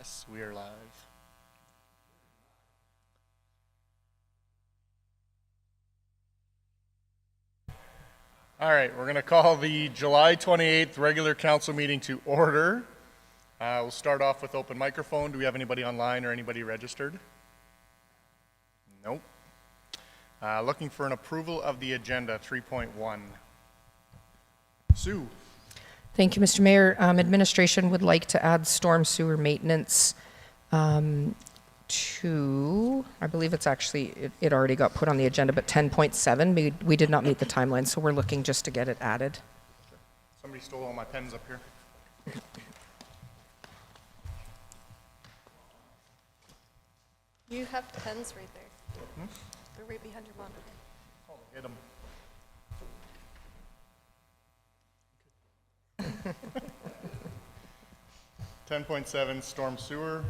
Yes, we are live. All right, we're going to call the July 28th regular council meeting to order. We'll start off with open microphone. Do we have anybody online or anybody registered? Nope. Looking for an approval of the agenda, 3.1. Sue. Thank you, Mr. Mayor. Administration would like to add storm sewer maintenance to, I believe it's actually, it already got put on the agenda, but 10.7, we did not meet the timeline, so we're looking just to get it added. Somebody stole all my pens up here. You have pens right there. They're right behind your monitor. Oh, hit them. 10.7 storm sewer.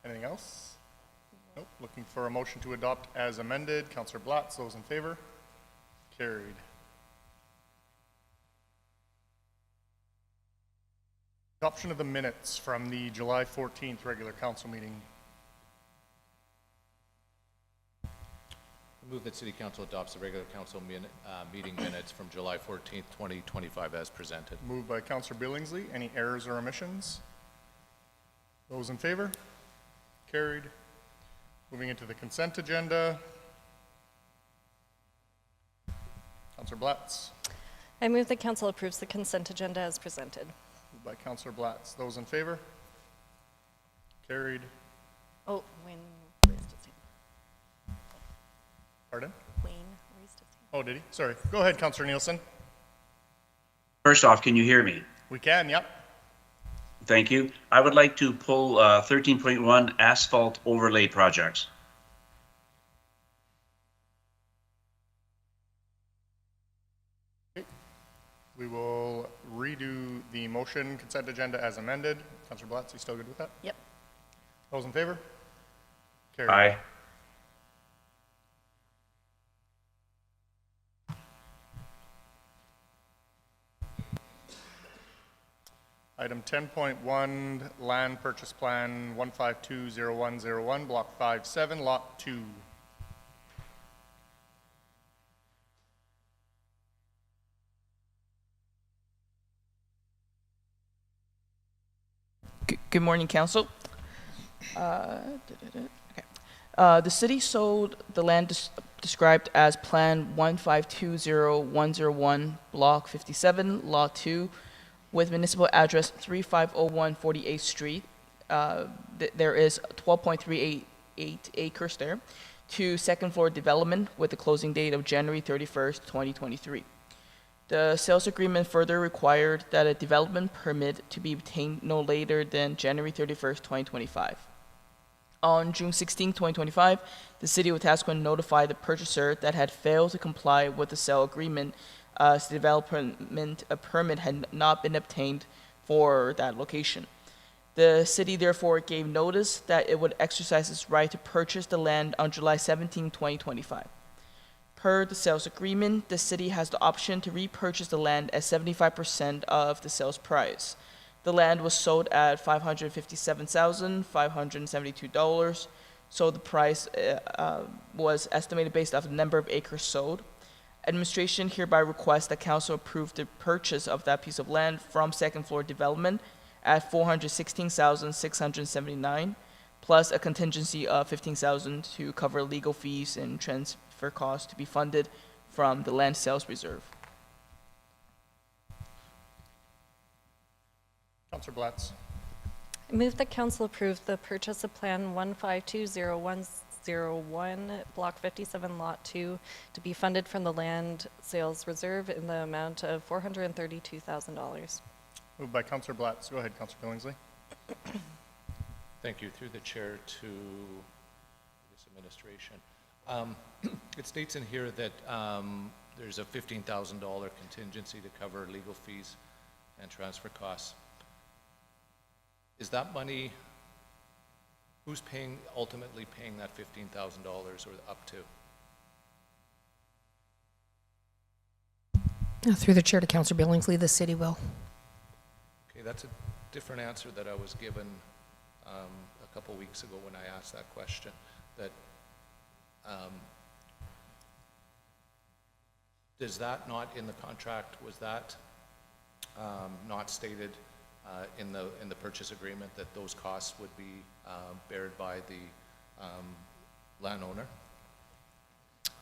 Anything else? Nope. Looking for a motion to adopt as amended. Councillor Blatz, those in favor? Carried. Adoption of the minutes from the July 14th regular council meeting. I move that City Council adopts the regular council meeting minutes from July 14th, 2025 as presented. Moved by Councillor Billingsley. Any errors or omissions? Those in favor? Carried. Moving into the consent agenda. Councillor Blatz. I move that council approves the consent agenda as presented. Moved by Councillor Blatz. Those in favor? Carried. Oh, Wayne raised his hand. Pardon? Wayne raised his hand. Oh, did he? Sorry. Go ahead, Councillor Nielsen. First off, can you hear me? We can, yep. Thank you. I would like to pull 13.1 asphalt overlay projects. Okay. We will redo the motion consent agenda as amended. Councillor Blatz, you still good with that? Yep. Those in favor? Carried. Aye. Item 10.1, land purchase plan 1520101, block 57, lot 2. Good morning, Council. The city sold the land described as Plan 1520101, Block 57, Lot 2, with municipal address 3501 48th Street. There is 12.388 acres there to second floor development with a closing date of January 31st, 2023. The sales agreement further required that a development permit to be obtained no later than January 31st, 2025. On June 16, 2025, the city of Wetaskiwin notified the purchaser that had failed to comply with the sale agreement as the development permit had not been obtained for that location. The city therefore gave notice that it would exercise its right to purchase the land on July 17, 2025. Per the sales agreement, the city has the option to repurchase the land at 75% of the sales price. The land was sold at $557,572, so the price was estimated based off the number of acres sold. Administration hereby requests that council approve the purchase of that piece of land from second floor development at $416,679, plus a contingency of $15,000 to cover legal fees and transfer costs to be funded from the land sales reserve. Councillor Blatz. I move that council approve the purchase of Plan 1520101, Block 57, Lot 2, to be funded from the land sales reserve in the amount of $432,000. Moved by Councillor Blatz. Go ahead, Councillor Billingsley. Thank you. Through the chair to this administration. It states in here that there's a $15,000 contingency to cover legal fees and transfer costs. Is that money, who's ultimately paying that $15,000 or up to? Through the chair to Councillor Billingsley, the city will. Okay, Okay, that's a different answer that I was given a couple weeks ago when I asked that question, that is that not in the contract? Was that not stated in the purchase agreement that those costs would be bared by the landowner?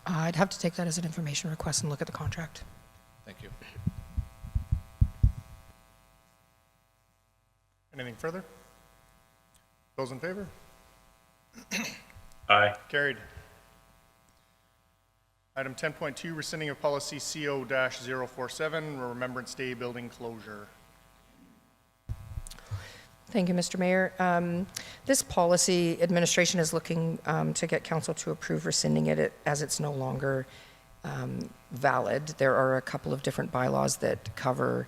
I'd have to take that as an information request and look at the contract. Thank you. Anything further? Those in favor? Aye. Carried. Item 10.2, rescinding of policy CO-047, Remembrance Day building closure. Thank you, Mr. Mayor. This policy, administration is looking to get council to approve rescinding it as it's no longer valid. There are a couple of different bylaws that cover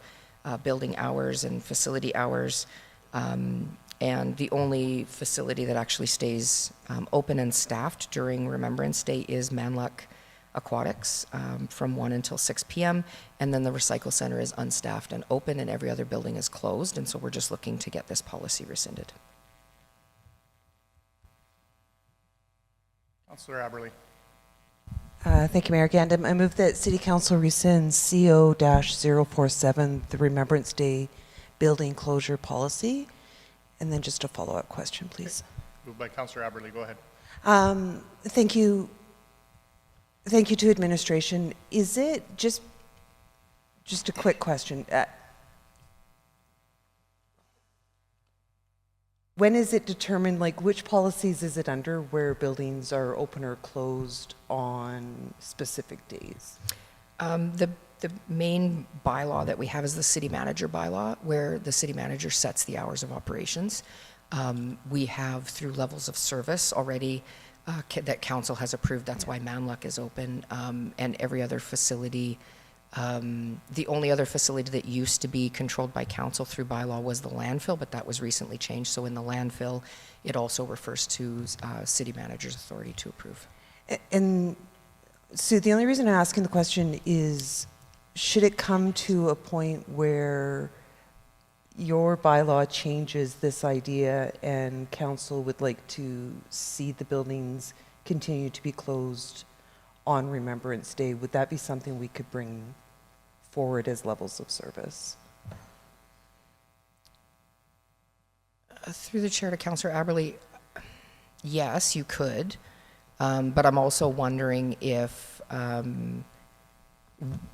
building hours and facility hours. And the only facility that actually stays open and staffed during Remembrance Day is Manluck Aquatics from 1 until 6 p.m. And then the recycle center is unstaffed and open, and every other building is closed. And so we're just looking to get this policy rescinded. Councillor Aberley. Thank you, Mayor Gandam. I move that City Council rescind CO-047, the Remembrance Day building closure policy. And then just a follow-up question, please. Moved by Councillor Aberley. Go ahead. Thank you. Thank you to administration. Is it just a quick question? When is it determined, like which policies is it under where buildings are open or closed on specific days? The main bylaw that we have is the city manager bylaw, where the city manager sets the hours of operations. We have, through levels of service already, that council has approved. That's why Manluck is open, and every other facility. The only other facility that used to be controlled by council through bylaw was the landfill, but that was recently changed. So in the landfill, it also refers to city manager's authority to approve. And so the only reason I'm asking the question is, should it come to a point where your bylaw changes this idea and council would like to see the buildings continue to be closed on Remembrance Day, would that be something we could bring forward as levels of service? Through the chair to Councillor Aberley, yes, you could, but I'm also wondering if,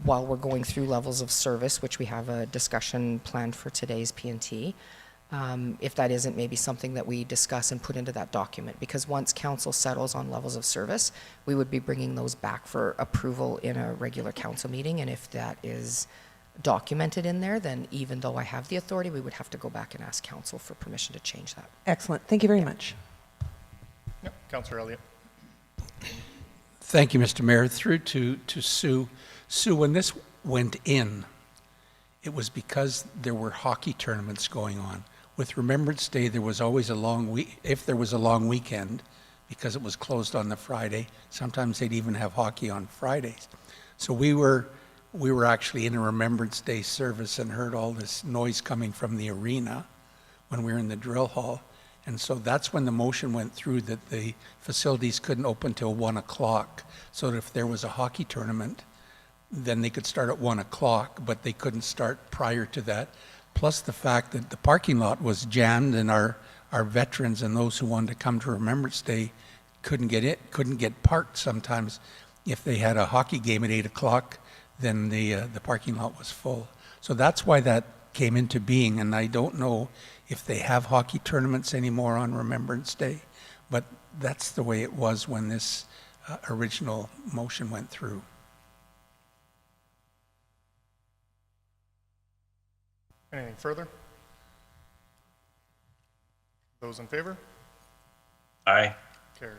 while we're going through levels of service, which we have a discussion planned for today's P&T, if that isn't maybe something that we discuss and put into that document, because once council settles on levels of service, we would be bringing those back for approval in a regular council meeting, and if that is documented in there, then even though I have the authority, we would have to go back and ask council for permission to change that. Excellent. Thank you very much. Yep. Councillor Elliott. Thank you, Mr. Mayor. Through to Sue. Sue, when this went in, it was because there were hockey tournaments going on. With Remembrance Day, there was always a long week. If there was a long weekend, because it was closed on the Friday, sometimes they'd even have hockey on Fridays. So we were actually in a Remembrance Day service and heard all this noise coming from the arena when we were in the drill hall. And so that's when the motion went through that the facilities couldn't open till 1 o'clock. So that if there was a hockey tournament, then they could start at 1 o'clock, but they couldn't start prior to that. Plus the fact that the parking lot was jammed and our veterans and those who wanted to come to Remembrance Day couldn't get parked sometimes. If they had a hockey game at 8 o'clock, then the parking lot was full. So that's why that came into being, and I don't know if they have hockey tournaments anymore on Remembrance Day, but that's the way it was when this original motion went through. Anything further? Those in favor? Aye. Carried.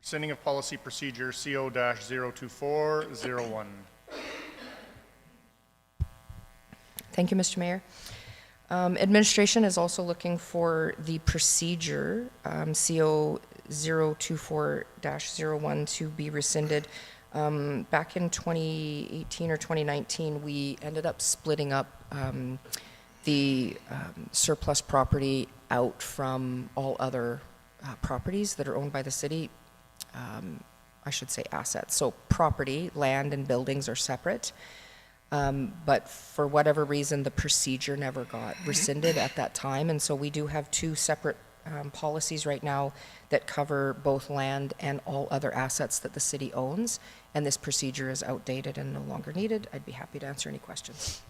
Rescinding of policy procedure CO-02401. Thank you, Mr. Mayor. Administration is also looking for the procedure, CO 024-01, to be rescinded. Back in 2018 or 2019, we ended up splitting up the surplus property out from all other properties that are owned by the city. I should say assets. So property, land, and buildings are separate. But for whatever reason, the procedure never got rescinded at that time. And so we do have two separate policies right now that cover both land and all other assets that the city owns. And this procedure is outdated and no longer needed. I'd be happy to answer any questions.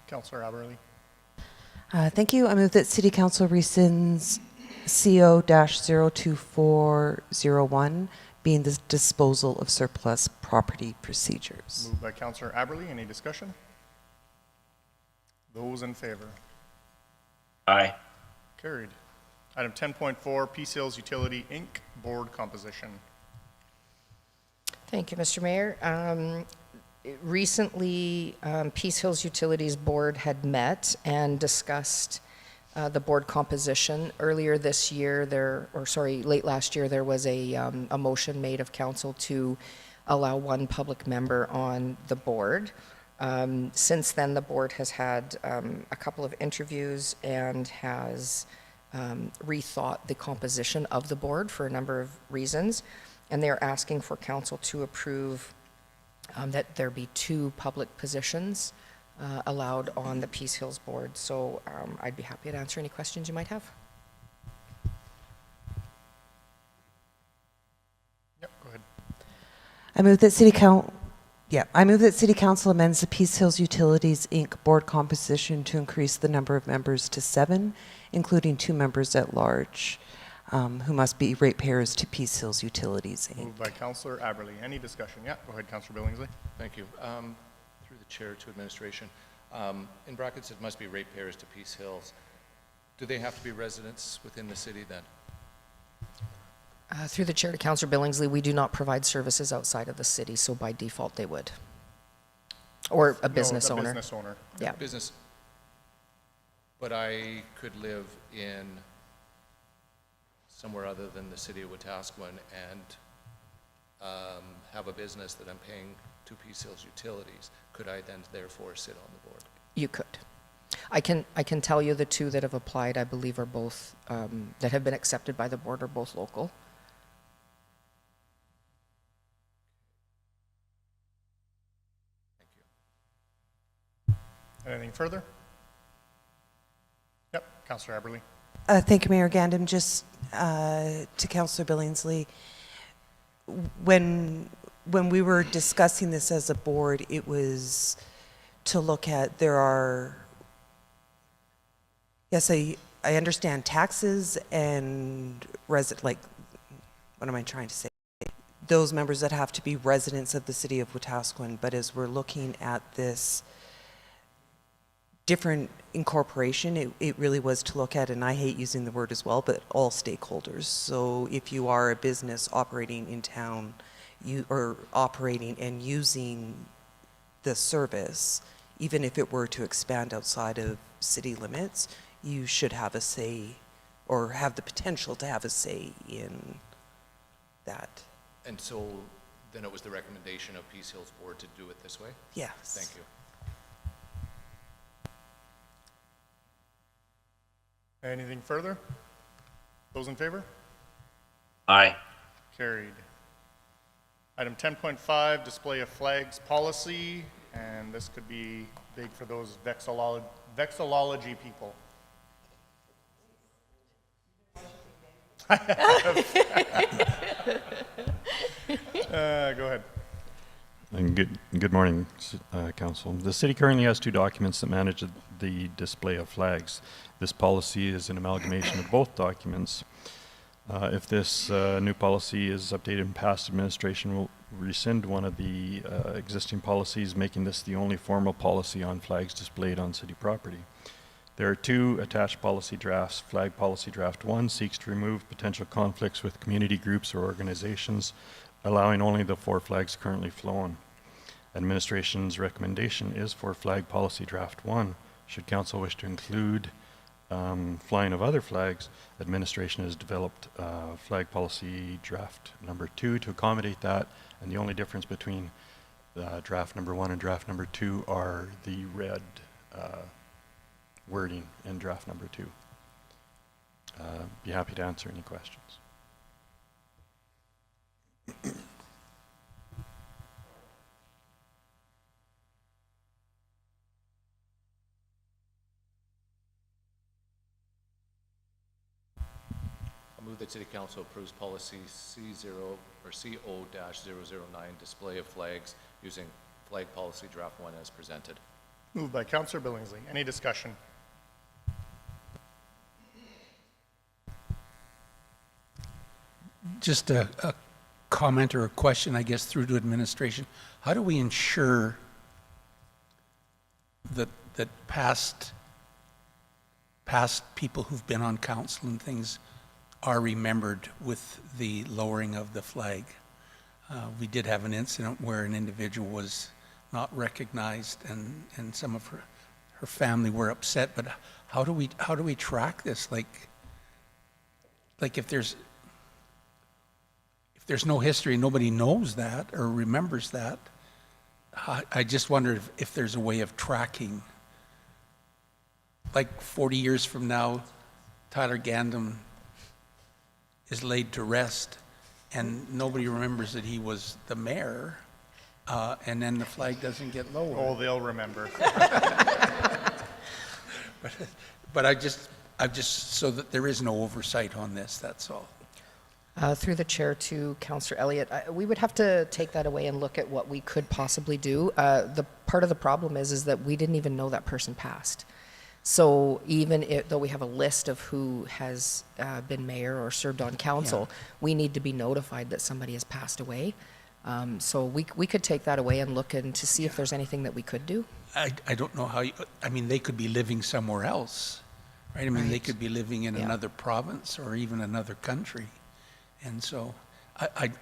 Councillor Aberley. Thank you. I move that City Council rescinds CO-02401, being the disposal of surplus property procedures. Moved by Councillor Aberley. Any discussion? Those in favor? Aye. Carried. Item 10.4, Peace Hills Utility, Inc., Board Composition. Thank you, Mr. Mayor. Recently, Peace Hills Utilities Board had met and discussed the board composition. Earlier this year, late last year, there was a motion made of council to allow one public member on the board. Since then, the board has had a couple of interviews and has rethought the composition of the board for a number of reasons, and they're asking for council to approve that there be two public positions allowed on the Peace Hills board. So I'd be happy to answer any questions you might have. Yep, go ahead. I move that City Council amends the Peace Hills Utilities, Inc. board composition to increase the number of members to 7, including 2 members at large, who must be ratepayers to Peace Hills Utilities, Inc. Moved by Councillor Aberley. Any discussion? Yeah, go ahead, Councillor Billingsley. Thank you. Through the chair to administration, in brackets, it must be ratepayers to Peace Hills. Do they have to be residents within the city then? Through the chair to Councillor Billingsley, we do not provide services outside of the city, so by default they would. Or a business No, owner. A business owner. Yeah. Business, but I could live in somewhere other than the city of Wetaskiwin and have a business that I'm paying to Peace Hills Utilities. Could I then therefore sit on the board? You could. I can tell you the two that have applied, I believe, are both, that have been accepted by the board, are both local. Thank you. Anything further? Yep, Councillor Aberley. Thank you, Mayor Gandam. Just to Councillor Billingsley, when we were discussing this as a board, it was to look at, there are, yes, I understand taxes and what am I trying to say? Those members that have to be residents of the city of Wetaskiwin, but as we're looking at this different incorporation, it really was to look at, and I hate using the word as well, but all stakeholders. So if you are a business operating in town, you are operating and using the service, even if it were to expand outside of city limits, you should have a say or have the potential to have a say in that. And so then it was the recommendation of Peace Hills Board to do it this way? Yes. Thank you. Anything further? Those in favor? Aye. Carried. Item 10.5, display of flags policy, and this could be big for those vexillology people. Go ahead. And good morning, Council. The city currently has 2 documents that manage the display of flags. This policy is an amalgamation of both documents. If this new policy is updated in past administration, will rescind one of the existing policies, making this the only formal policy on flags displayed on city property. There are 2 attached policy drafts. Flag Policy Draft 1 seeks to remove potential conflicts with community groups or organizations, allowing only the 4 flags currently flown. Administration's recommendation is for Flag Policy Draft 1. Should Council wish to include flying of other flags, administration has developed flag policy draft number 2 to accommodate that, and the only difference between draft number 1 and draft number 2 are the red wording in draft number 2. Be happy to answer any questions. I move that City Council approves policy C0 or CO-009, display of flags using flag policy draft 1 as presented. Moved by Councillor Billingsley. Any discussion? Just a comment or a question, I guess, through to administration. How do we ensure that past people who've been on council and things are remembered with the lowering of the flag? We did have an incident where an individual was not recognized, and some of her family were upset. But how do we track this? Like if there's no history, nobody knows that or remembers that. I just wondered if there's a way of tracking. Like 40 years from now, Tyler Gandam is laid to rest, and nobody remembers that he was the mayor, and then the flag doesn't get lowered. Oh, they'll remember. But I just so that there is no oversight on this, that's all. Through the chair to Councillor Elliott, we would have to take that away and look at what we could possibly do. The part of the problem is that we didn't even know that person passed. So even though we have a list of who has been mayor or served on council, we need to be notified that somebody has passed away. So we could take that away and look in to see if there's anything that we could do. I don't know how I mean, they could be living somewhere else, right? I mean, they could be living in another province or even another country. And so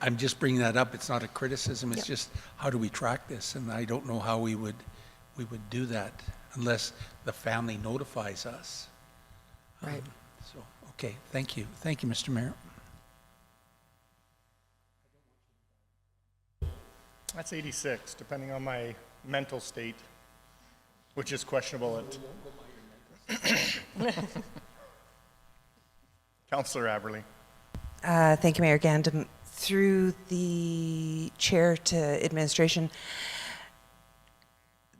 I'm just bringing that up. It's not a criticism. It's just, how do we track this? And I don't know how we would do that unless the family notifies us. Right. So, okay, thank you. Thank you, Mr. Mayor. That's 86, depending on my mental state, which is questionable at... Councillor Aberley. Thank you, Mayor Gandam. Through the chair to administration,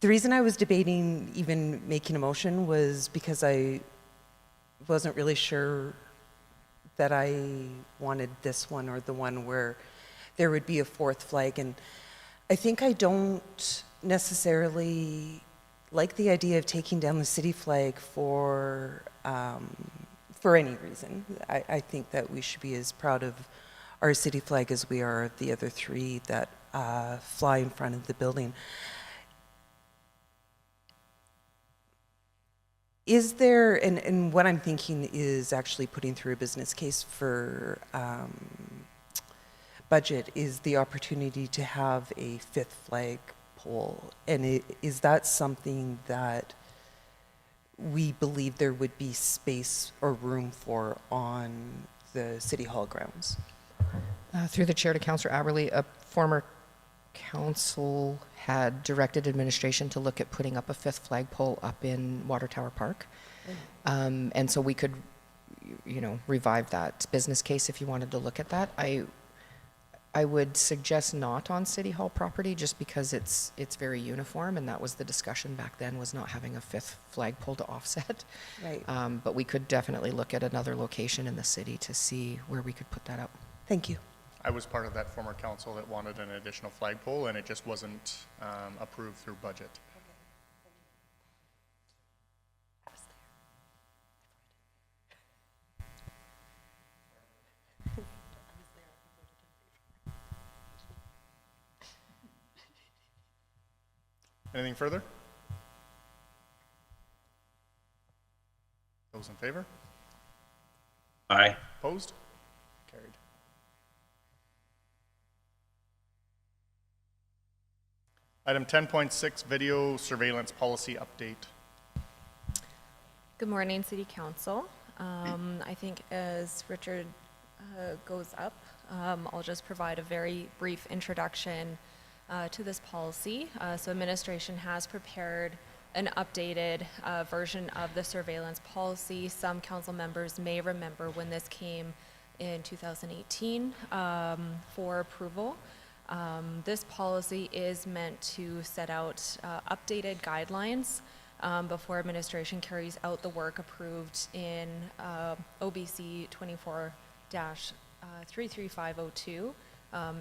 the reason I was debating even making a motion was because I wasn't really sure that I wanted this one or the one where there would be a fourth flag. And I think I don't necessarily like the idea of taking down the city flag for any reason. I think that we should be as proud of our city flag as we are the other three that fly in front of the building. Is there, and what I'm thinking is actually putting through a business case for budget, is the opportunity to have a fifth flag pole. And is that something that we believe there would be space or room for on the City Hall grounds? Through the chair to Councillor Aberley, a former council had directed administration to look at putting up a fifth flagpole up in Water Tower Park. And so we could, revive that business case if you wanted to look at that. I would suggest not on City Hall property just because it's very uniform, and that was the discussion back then, was not having a fifth flagpole to offset. Right. But we could definitely look at another location in the city to see where we could put that up. Thank you. I was part of that former council that wanted an additional flagpole, and it just wasn't approved through budget. Anything further? Those in favor? Aye. Opposed? Carried. Item 10.6, video surveillance policy update. Good morning, City Council. I think as Richard goes up, I'll just provide a very brief introduction to this policy. So administration has prepared an updated version of the surveillance policy. Some council members may remember when this came in 2018 for approval. This policy is meant to set out updated guidelines before administration carries out the work approved in OBC 24-33502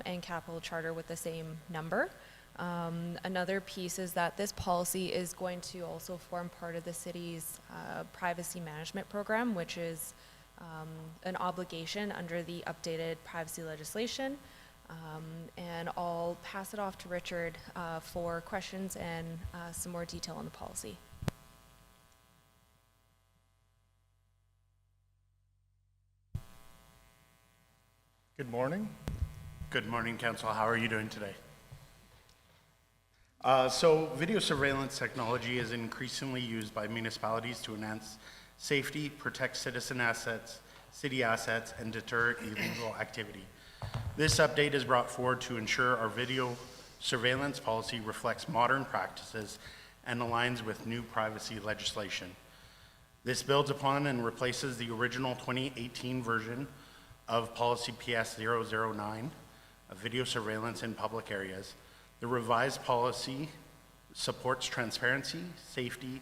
and Capital Charter with the same number. Another piece is that this policy is going to also form part of the city's privacy management program, which is an obligation under the updated privacy legislation. And I'll pass it off to Richard for questions and some more detail on the policy. Good morning. Good morning, Council. How are you doing today? So video surveillance technology is increasingly used by municipalities to enhance safety, protect citizen assets, city assets, and deter illegal activity. This update is brought forward to ensure our video surveillance policy reflects modern practices and aligns with new privacy legislation. This builds upon and replaces the original 2018 version of Policy PS 009, of video surveillance in public areas. The revised policy supports transparency, safety,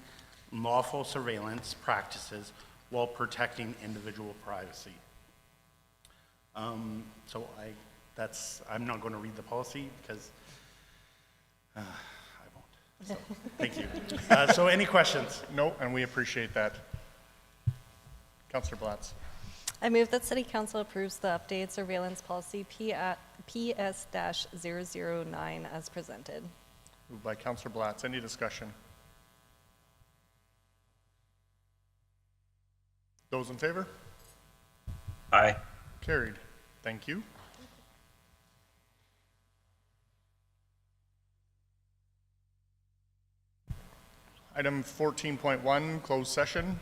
and lawful surveillance practices while protecting individual privacy. I'm not going to read the policy because I won't. So, thank you. So any questions? No, and we appreciate that. Councillor Blatz. I move that City Council approves the updated surveillance policy PS-009 as presented. Moved by Councillor Blatz. Any discussion? Those in favor? Aye. Carried. Thank you. Item 14.1, closed session.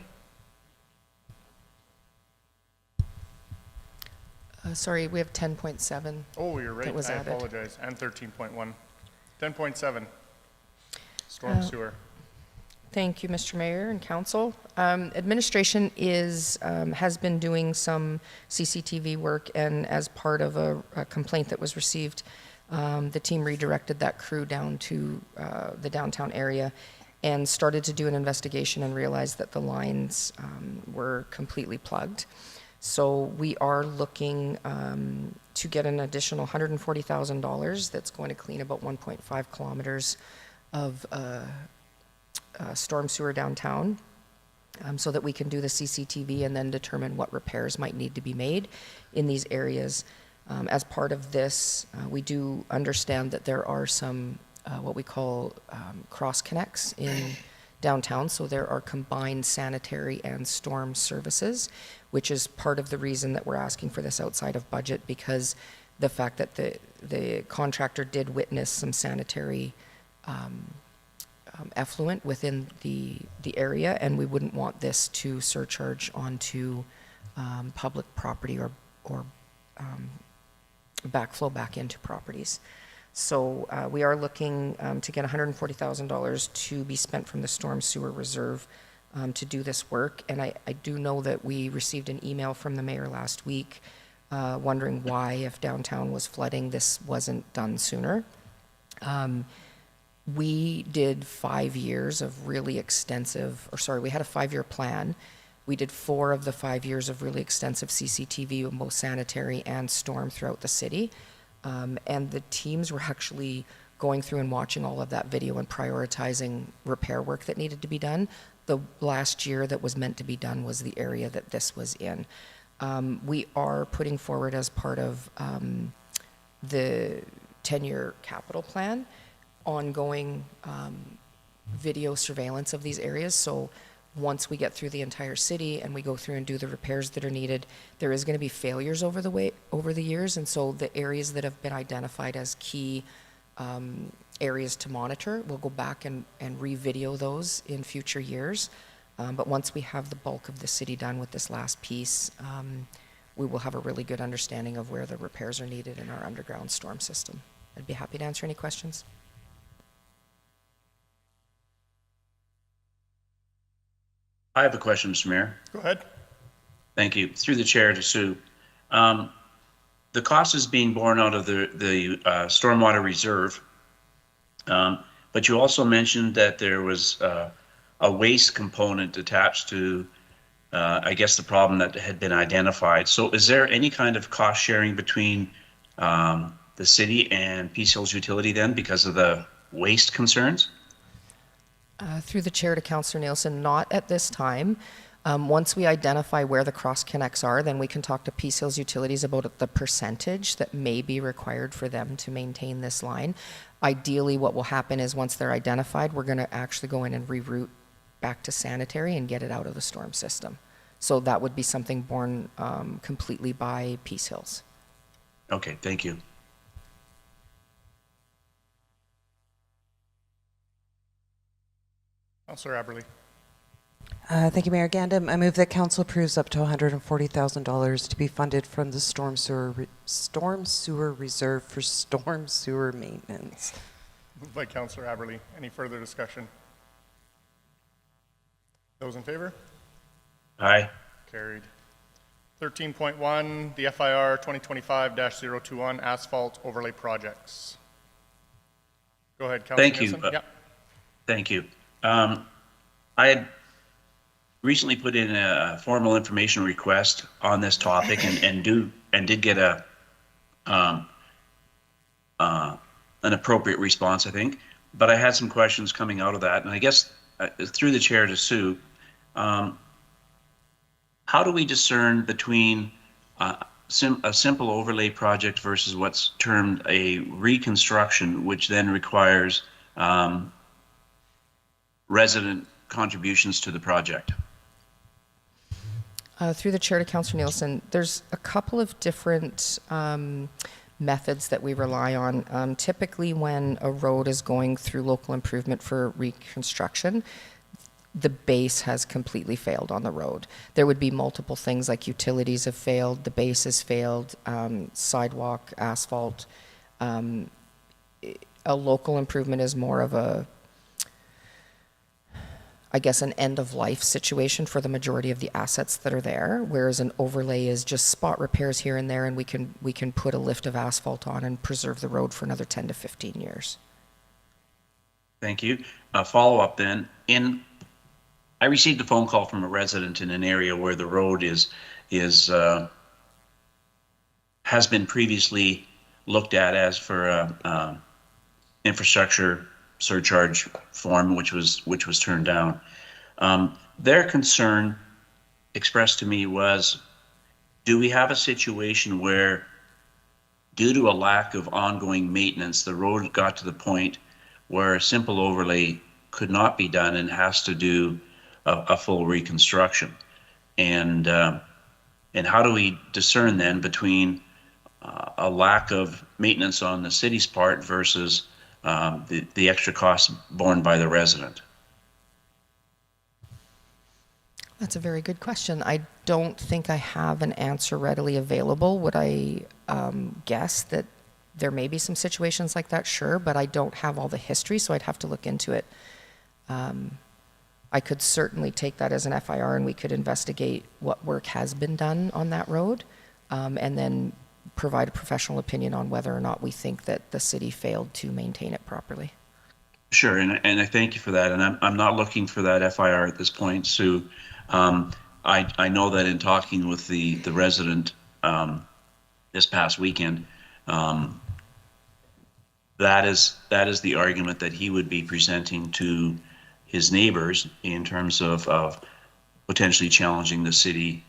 Sorry, we have 10.7. Oh, you're right. That was I added. apologize. And 13.1. 10.7, storm sewer. Thank you, Mr. Mayor and Council. Administration has been doing some CCTV work, and as part of a complaint that was received, the team redirected that crew down to the downtown area and started to do an investigation and realized that the lines were completely plugged. So we are looking to get an additional $140,000 that's going to clean about 1.5 kilometers of storm sewer downtown, so that we can do the CCTV and then determine what repairs might need to be made in these areas. As part of this, we do understand that there are some what we call cross connects in downtown, so there are combined sanitary and storm services, which is part of the reason that we're asking for this outside of budget, because the fact that the contractor did witness some sanitary effluent within the area, and we wouldn't want this to surcharge onto public property or backflow back into properties. So we are looking to get $140,000 to be spent from the storm sewer reserve to do this work. And I do know that we received an email from the mayor last week wondering why, if downtown was flooding, this wasn't done sooner. We did 5 years of really extensive, we had a 5-year plan. We did 4 of the 5 years of really extensive CCTV, both sanitary and storm, throughout the city. And the teams were actually going through and watching all of that video and prioritizing repair work that needed to be done. The last year that was meant to be done was the area that this was in. We are putting forward, as part of the 10-year capital plan, ongoing video surveillance of these areas. So once we get through the entire city and we go through and do the repairs that are needed, there is going to be failures over the years, and so the areas that have been identified as key areas to monitor, we'll go back and re-video those in future years. But once we have the bulk of the city done with this last piece, we will have a really good understanding of where the repairs are needed in our underground storm system. I'd be happy to answer any questions. I have a question, Mr. Mayor. Go ahead. Thank you. Through the chair to Sue. The cost is being borne out of the stormwater reserve, but you also mentioned that there was a waste component attached to, I guess, the problem that had been identified. So is there any kind of cost sharing between the city and Peace Hills Utility then because of the waste concerns? Through the chair to Councillor Nielsen, not at this time. Once we identify where the cross connects are, then we can talk to Peace Hills Utilities about the percentage that may be required for them to maintain this line. Ideally, what will happen is once they're identified, we're going to actually go in and reroute back to sanitary and get it out of the storm system. So that would be something borne completely by Peace Hills. Okay, thank you. Councillor Aberley. Thank you, Mayor Gandam. I move that council approves up to $140,000 to be funded from the storm sewer reserve for storm sewer maintenance. Moved by Councillor Aberley. Any further discussion? Those in favor? Aye. Carried. 13.1, the FIR 2025-021 asphalt overlay projects. Go ahead, Councillor Thank you. Nielsen. Yeah. Thank you. I had recently put in a formal information request on this topic and did get an appropriate response, I think. But I had some questions coming out of that, and I guess through the chair to Sue, how do we discern between a simple overlay project versus what's termed a reconstruction, which then requires resident contributions to the project? Through the chair to Councillor Nielsen, there's a couple of different methods that we rely on. Typically, when a road is going through local improvement for reconstruction, the base has completely failed on the road. There would be multiple things like utilities have failed, the base has failed, sidewalk, asphalt. A local improvement is more of a, I guess, an end-of-life situation for the majority of the assets that are there, whereas an overlay is just spot repairs here and there, and we can put a lift of asphalt on and preserve the road for another 10 to 15 years. Thank you. A follow-up then. I received a phone call from a resident in an area where the road has been previously looked at as for a infrastructure surcharge form, which was turned down. Their concern expressed to me was, do we have a situation where, due to a lack of ongoing maintenance, the road got to the point where a simple overlay could not be done and has to do a full reconstruction? And how do we discern then between a lack of maintenance on the city's part versus the extra costs borne by the resident? That's a very good question. I don't think I have an answer readily available. Would I guess that there may be some situations like that? Sure, but I don't have all the history, so I'd have to look into it. I could certainly take that as an FIR, and we could investigate what work has been done on that road, and then provide a professional opinion on whether or not we think that the city failed to maintain it properly. Sure, and I thank you for that. And I'm not looking for that FIR at this point, Sue. I know that in talking with the resident this past weekend, that is the argument that he would be presenting to his neighbors in terms of potentially challenging the city,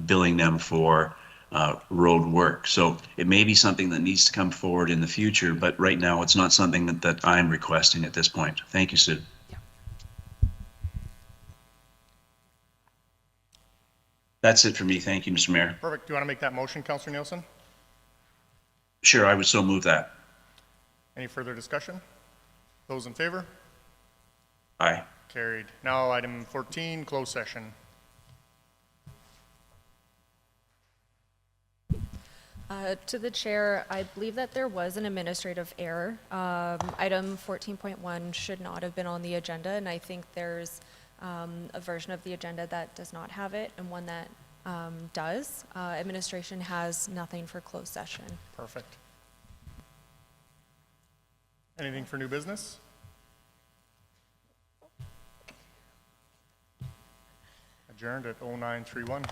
billing them for road work. So it may be something that needs to come forward in the future, but right now it's not something that I'm requesting at this point. Thank you, Sue. Yeah. That's it for me. Thank you, Mr. Mayor. Perfect. Do you want to make that motion, Councillor Nielsen? Sure, I would so move that. Any further discussion? Those in favor? Aye. Carried. Now, item 14, closed session. To the chair, I believe that there was an administrative error. Item 14.1 should not have been on the agenda, and I think there's a version of the agenda that does not have it and one that does. Administration has nothing for closed session. Perfect. Anything for new business? Adjourned at 0931.